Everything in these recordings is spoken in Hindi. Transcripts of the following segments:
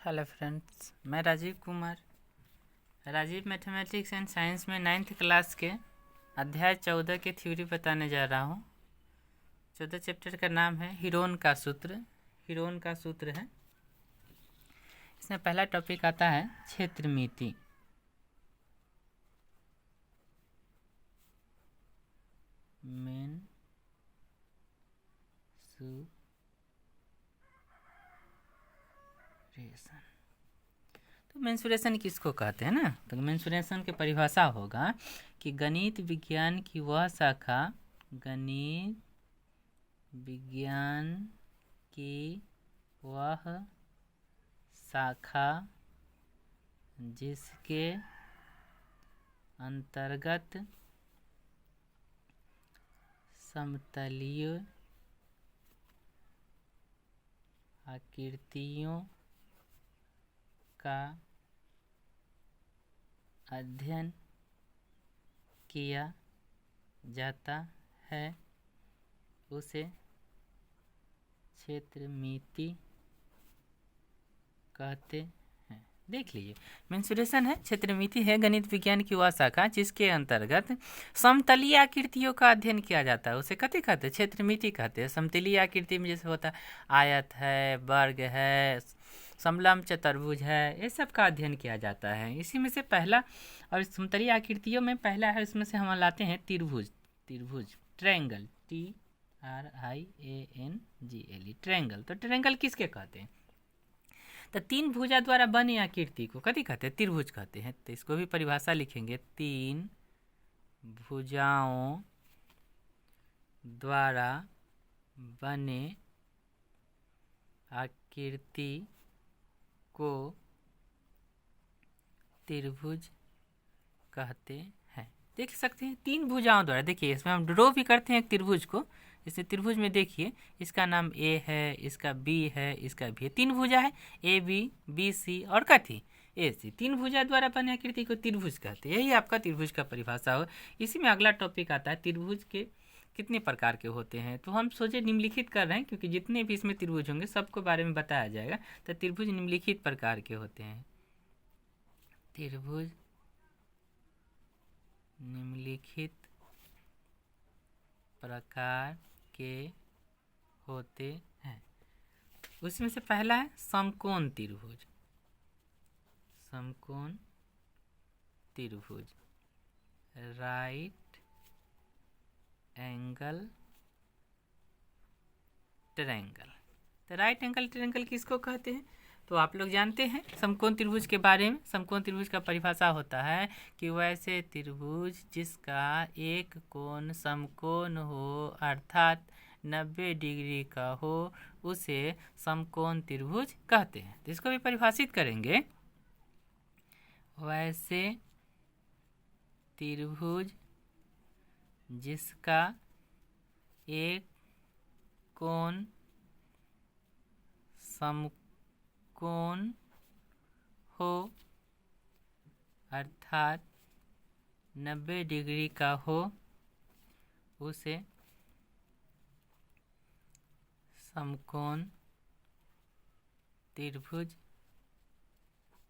हेलो फ्रेंड्स, मैं Rajiv Kumar Rajiv mathematics and science में 9th क्लास के अध्याय 14 की थ्योरी बताने जा रहा हूँ। 14 चैप्टर का नाम है हीरोन का सूत्र। हीरोन का सूत्र है। इसमें पहला टॉपिक आता है क्षेत्रमिति। मेंसुरेशन। तो मेंसुरेशन किसको कहते हैं ना, तो मेंसुरेशन की परिभाषा होगा कि गणित विज्ञान की वह शाखा, गणित विज्ञान की वह शाखा जिसके अंतर्गत समतलीय आकृतियों का अध्ययन किया जाता है उसे क्षेत्रमिति कहते हैं। देख लीजिए, मेंसुरेशन है, क्षेत्रमिति है गणित विज्ञान की वह शाखा जिसके अंतर्गत समतलीय आकृतियों का अध्ययन किया जाता है उसे कथी कहते हैं? क्षेत्रमिति कहते हैं। समतलीय आकृति में जैसे होता है आयत है, वर्ग है, समलंब चतुर्भुज है, ये सब का अध्ययन किया जाता है। इसी में से पहला, और समतलीय आकृतियों में पहला है, इसमें से हम लाते हैं त्रिभुज। त्रिभुज, ट्रायंगल, TRIANGLE, ट्रायंगल। तो ट्रायंगल किसके कहते हैं? तो तीन भुजा द्वारा बनी आकृति को कथी कहते हैं? त्रिभुज कहते हैं। तो इसको भी परिभाषा लिखेंगे, तीन भुजाओं द्वारा बने आकृति को त्रिभुज कहते हैं। देख सकते हैं तीन भुजाओं द्वारा। देखिए, इसमें हम ड्रॉ भी करते हैं एक त्रिभुज को। इस त्रिभुज में देखिए, इसका नाम ए है, इसका बी है, इसका भी है। तीन भुजा है, ए बी, बी सी और कथी ए सी। तीन भुजा द्वारा बने आकृति को त्रिभुज कहते हैं। यही आपका त्रिभुज का परिभाषा हो। इसी में अगला टॉपिक आता है त्रिभुज के कितने प्रकार के होते हैं। तो हम सोचे निम्नलिखित कर रहे हैं, क्योंकि जितने भी इसमें त्रिभुज होंगे सबको बारे में बताया जाएगा। तो त्रिभुज निम्नलिखित प्रकार के होते हैं। त्रिभुज निम्नलिखित प्रकार के होते हैं। उसमें से पहला है समकोण त्रिभुज। समकोण त्रिभुज, राइट एंगल ट्रायंगल। तो राइट एंगल ट्रायंगल किसको कहते हैं? तो आप लोग जानते हैं समकोण त्रिभुज के बारे में। समकोण त्रिभुज का परिभाषा होता है कि वैसे त्रिभुज जिसका एक कोण समकोण हो, अर्थात 90 डिग्री का हो, उसे समकोण त्रिभुज कहते हैं। तो इसको भी परिभाषित करेंगे, वैसे त्रिभुज जिसका एक कोण समकोण हो, अर्थात 90 डिग्री का हो, उसे समकोण त्रिभुज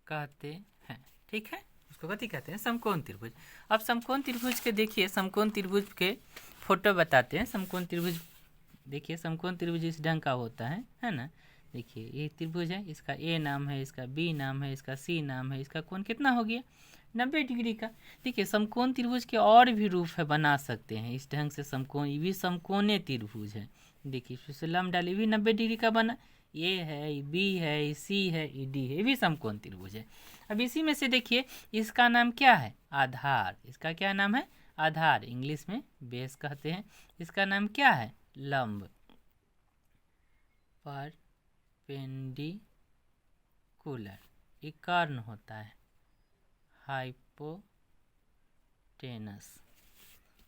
कहते हैं। ठीक है, उसको कथी कहते हैं? समकोण त्रिभुज। अब समकोण त्रिभुज के देखिए, समकोण त्रिभुज के फोटो बताते हैं। समकोण त्रिभुज देखिए, समकोण त्रिभुज इस ढंग का होता है ना। देखिए, ये त्रिभुज है, इसका ए नाम है, इसका बी नाम है, इसका सी नाम है, इसका कोण कितना हो गया? 90 डिग्री का। देखिए, समकोण त्रिभुज के और भी रूप है, बना सकते हैं इस ढंग से। समकोण, ये भी समकोणीय त्रिभुज है। देखिए, इससे लंब डाली भी 90 डिग्री का बना। ए है, ये बी है, ये सी है, ये डी है, ये भी समकोण त्रिभुज है। अब इसी में से देखिए, इसका नाम क्या है? आधार। इसका क्या नाम है? आधार, इंग्लिश में बेस कहते हैं। इसका नाम क्या है? लंब, परपेंडिकुलर। ये कर्ण होता है, हाइपोटेनस।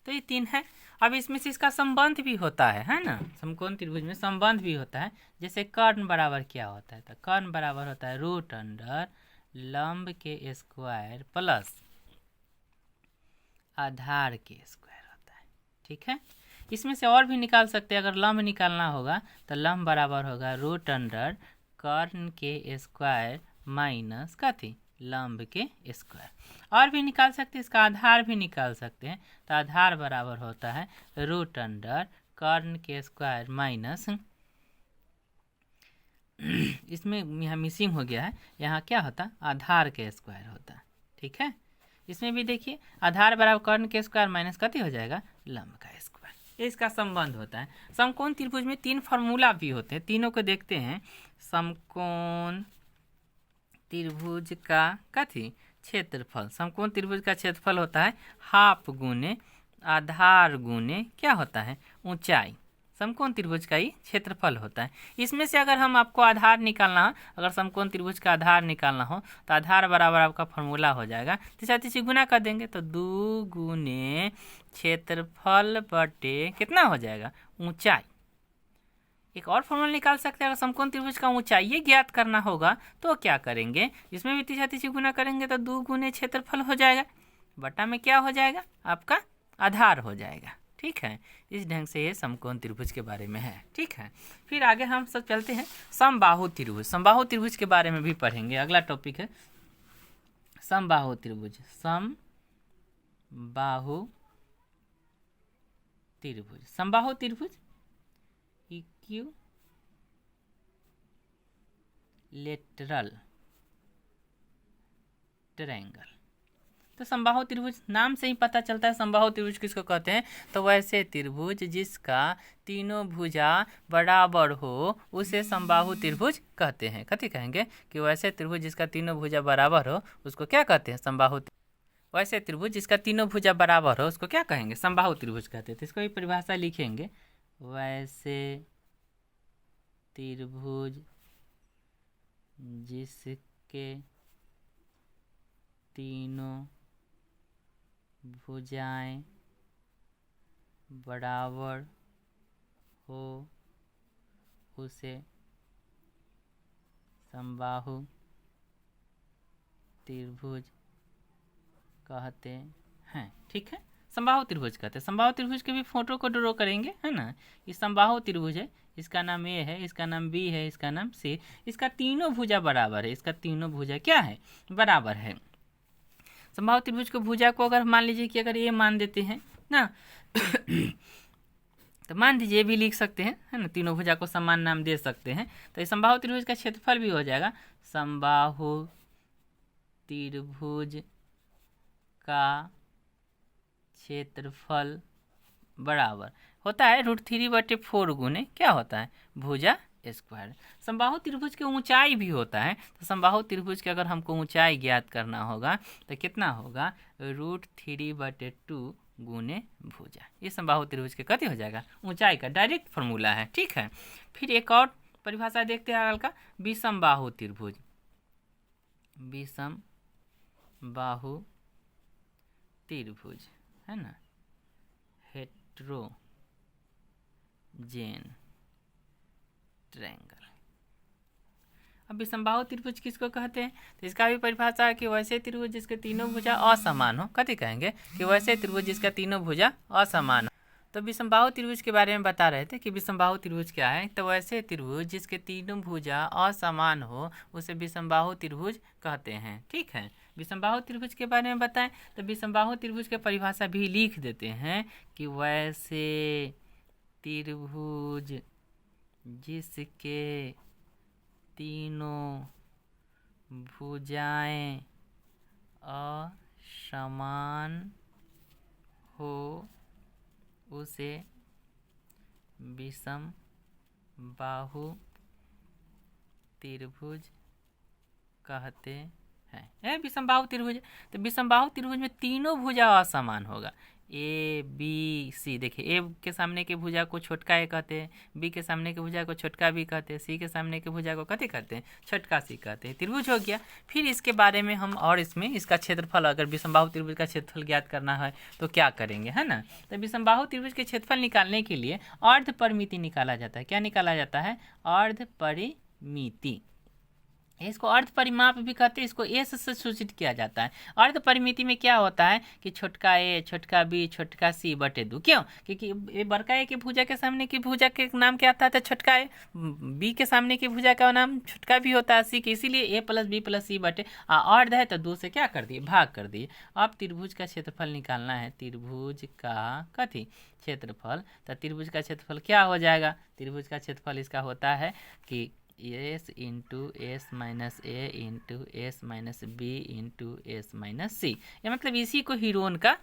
तो ये तीन है। अब इसमें से इसका संबंध भी होता है ना। समकोण त्रिभुज में संबंध भी होता है। जैसे कर्ण बराबर क्या होता है? तो कर्ण बराबर होता है रूट अंडर लंब के स्क्वायर प्लस आधार के स्क्वायर होता है। ठीक है, इसमें से और भी निकाल सकते हैं। अगर लंब निकालना होगा तो लंब बराबर होगा रूट अंडर कर्ण के स्क्वायर माइनस कथी लंब के स्क्वायर। और भी निकाल सकते हैं, इसका आधार भी निकाल सकते हैं। तो आधार बराबर होता है रूट अंडर कर्ण के स्क्वायर माइनस इसमें यहाँ मिसिंग हो गया है, यहाँ क्या होता है आधार के स्क्वायर होता है। ठीक है, इसमें भी देखिए आधार बराबर कर्ण के स्क्वायर माइनस कथी हो जाएगा लंब का स्क्वायर। ये इसका संबंध होता है। समकोण त्रिभुज में 3 फार्मूला भी होते हैं, तीनों को देखते हैं। समकोण त्रिभुज का कथी क्षेत्रफल, समकोण त्रिभुज का क्षेत्रफल होता है हाफ गुने आधार गुने क्या होता है ऊंचाई। समकोण त्रिभुज का ही क्षेत्रफल होता है। इसमें से अगर हम आपको आधार निकालना हो, अगर समकोण त्रिभुज का आधार निकालना हो तो आधार बराबर आपका फॉर्मूला हो जाएगा, तीसरा गुना कर देंगे तो 2 गुने क्षेत्रफल बटे कितना हो जाएगा ऊंचाई। एक और फॉर्मूला निकाल सकते हैं, अगर समकोण त्रिभुज का ऊंचाई ये ज्ञात करना होगा तो क्या करेंगे, इसमें भी तीसरा गुना करेंगे तो 2 गुने क्षेत्रफल हो जाएगा, बटा में क्या हो जाएगा आपका आधार हो जाएगा। ठीक है, इस ढंग से ये समकोण त्रिभुज के बारे में है। ठीक है, फिर आगे हम सब चलते हैं समबाहु त्रिभुज। समबाहु त्रिभुज के बारे में भी पढ़ेंगे, अगला टॉपिक है समबाहु त्रिभुज। समबाहु त्रिभुज, समबाहु त्रिभुज इक्विलैटरल ट्रायंगल। तो समबाहु त्रिभुज नाम से ही पता चलता है समबाहु त्रिभुज किसको कहते हैं। तो वैसे त्रिभुज जिसका तीनों भुजा बराबर हो उसे समबाहु त्रिभुज कहते हैं। कथी कहेंगे कि वैसे त्रिभुज जिसका तीनों भुजा बराबर हो उसको क्या कहते हैं समबाहु। वैसे त्रिभुज जिसका तीनों भुजा बराबर हो उसको क्या कहेंगे समबाहु त्रिभुज कहते हैं। तो इसको भी परिभाषा लिखेंगे, वैसे त्रिभुज जिसके तीनों भुजाएं बराबर हो उसे समबाहु त्रिभुज कहते हैं। ठीक है, समबाहु त्रिभुज कहते हैं। समबाहु त्रिभुज के भी फोटो को ड्रॉ करेंगे, है ना। ये समबाहु त्रिभुज है, इसका नाम ए है, इसका नाम बी है, इसका नाम सी। इसका तीनों भुजा बराबर है, इसका तीनों भुजा क्या है बराबर है। समबाहु त्रिभुज को भुजा को अगर मान लीजिए कि अगर ये मान देते हैं ना तो मान दीजिए ये भी लिख सकते हैं, है ना, तीनों भुजा को समान नाम दे सकते हैं। तो इस समबाहु त्रिभुज का क्षेत्रफल भी हो जाएगा समबाहु त्रिभुज का क्षेत्रफल बराबर होता है √3/4 गुने क्या होता है भुजा स्क्वायर। समबाहु त्रिभुज की ऊंचाई भी होता है। तो समबाहु त्रिभुज की अगर हमको ऊंचाई ज्ञात करना होगा तो कितना होगा √3/2 गुने भुजा। ये समबाहु त्रिभुज के कथी हो जाएगा ऊंचाई का डायरेक्ट फॉर्मूला है। ठीक है, फिर एक और परिभाषा देखते हैं का विषमबाहु त्रिभुज। विषमबाहु त्रिभुज है ना, हेट्रोजेन ट्रायंगल। अब विषमबाहु त्रिभुज किसको कहते हैं। तो इसका भी परिभाषा है कि वैसे त्रिभुज जिसके तीनों भुजा असमान हो। कथी कहेंगे कि वैसे त्रिभुज जिसका तीनों भुजा असमान हो। तो विषमबाहु त्रिभुज के बारे में बता रहे थे कि विषमबाहु त्रिभुज क्या है। तो वैसे त्रिभुज जिसके तीनों भुजा असमान हो उसे विषमबाहु त्रिभुज कहते हैं। ठीक है, विषमबाहु त्रिभुज के बारे में बताएं तो विषमबाहु त्रिभुज की परिभाषा भी लिख देते हैं कि वैसे त्रिभुज जिसके तीनों भुजाएं असमान हो उसे विषमबाहु त्रिभुज कहते हैं। विषमबाहु त्रिभुज, तो विषमबाहु त्रिभुज में तीनों भुजा असमान होगा। ए बी सी, देखिए ए के सामने के भुजा को छोटका ए कहते हैं, बी के सामने के भुजा को छोटका बी कहते हैं, सी के सामने के भुजा को कथी कहते हैं छोटका सी कहते हैं। त्रिभुज हो गया। फिर इसके बारे में हम और इसमें इसका क्षेत्रफल, अगर विषमबाहु त्रिभुज का क्षेत्रफल ज्ञात करना है तो क्या करेंगे, है ना। तो विषमबाहु त्रिभुज के क्षेत्रफल निकालने के लिए अर्ध परिमिति निकाला जाता है। क्या निकाला जाता है अर्ध परिमिति। इसको अर्ध परिमाप भी कहते हैं, इसको एस से सूचित किया जाता है। अर्ध परिमिति में क्या होता है कि छोटका ए, छोटका बी, छोटका सी बटे 2। क्यों? क्योंकि ये बड़का ए की भुजा के सामने की भुजा के नाम क्या आता है? छोटका ए। बी के सामने की भुजा का नाम छोटका भी होता है सी के, इसीलिए ए प्लस बी प्लस सी बटे अर्ध है तो 2 से क्या कर दिए? भाग कर दिए। अब त्रिभुज का क्षेत्रफल निकालना है, त्रिभुज का कथी? क्षेत्रफल। तो त्रिभुज का क्षेत्रफल क्या हो जाएगा? त्रिभुज का क्षेत्रफल इसका होता है कि S into S minus A into S minus B into S minus C. ये मतलब इसी को हीरोन का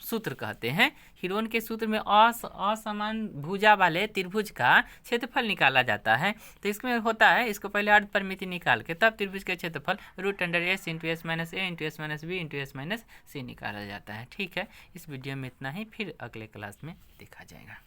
सूत्र कहते हैं। हीरोन के सूत्र में असमान भुजा वाले त्रिभुज का क्षेत्रफल निकाला जाता है। तो इसमें होता है, इसको पहले अर्ध परिमिति निकाल के तब त्रिभुज का क्षेत्रफल root under S into S minus A into S minus B into S minus C निकाला जाता है। ठीक है, इस वीडियो में इतना ही, फिर अगले क्लास में देखा जाएगा।